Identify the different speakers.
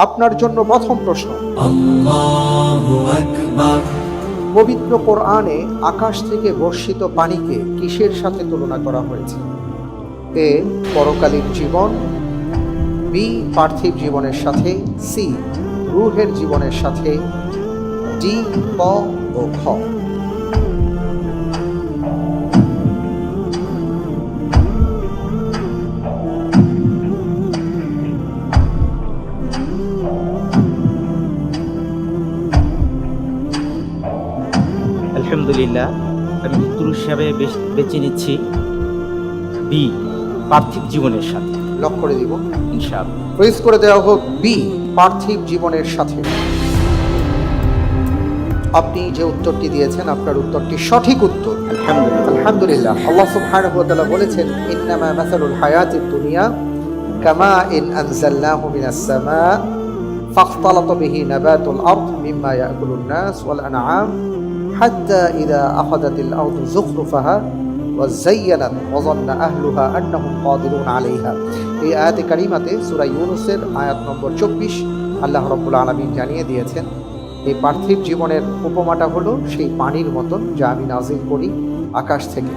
Speaker 1: আপনার জন্য প্রথম প্রশ্ন,
Speaker 2: আল্লাহু আকবার।
Speaker 1: পবিত্র কোরআনে আকাশ থেকে বর্ষিত পানিকে কিসের সাথে তুলনা করা হয়েছে? এ পরকালীন জীবন, বি পার্থিব জীবনের সাথে, সি রূহের জীবনের সাথে, ডি ক ও খ।
Speaker 3: আলহামদুলিল্লাহ, আমি উত্তর হিসাবে বেছে নিচ্ছি বি, পার্থিব জীবনের সাথে।
Speaker 1: লক করে দিব,
Speaker 3: ইনশাআল্লাহ।
Speaker 1: ফ্রিজ করে দেওয়া হোক বি পার্থিব জীবনের সাথে। আপনি যে উত্তরটি দিয়েছেন আপনার উত্তরটি সঠিক উত্তর। আলহামদুলিল্লাহ। আল্লাহ সুবহানাহু ওয়া তাআলা বলেছেন, ইন্নামা মাসালুল হায়াতিদ দুনিয়া কামাইন আনজালনাহু মিনাস সামা ফাখতালাতা বিহি নাবাতুল আরদ মিম্মা ইয়াকুলুন নাস ওয়াল আনআম হাত্তা ইযা আখাযাতিল আরদু যুখরুফাহা ওয়া যায়্যানাত ওয়া যান্না আহলুহা আন্নাহুম কাদিরুন আলাইহা। এই আয়াতে কারিমাতে সূরা ইউনূসের আয়াত নম্বর 24 আল্লাহ রাব্বুল আলামিন জানিয়ে দিয়েছেন, এই পার্থিব জীবনের উপমাটা হলো সেই পানির মতন যা আমি নাজিল করি আকাশ থেকে।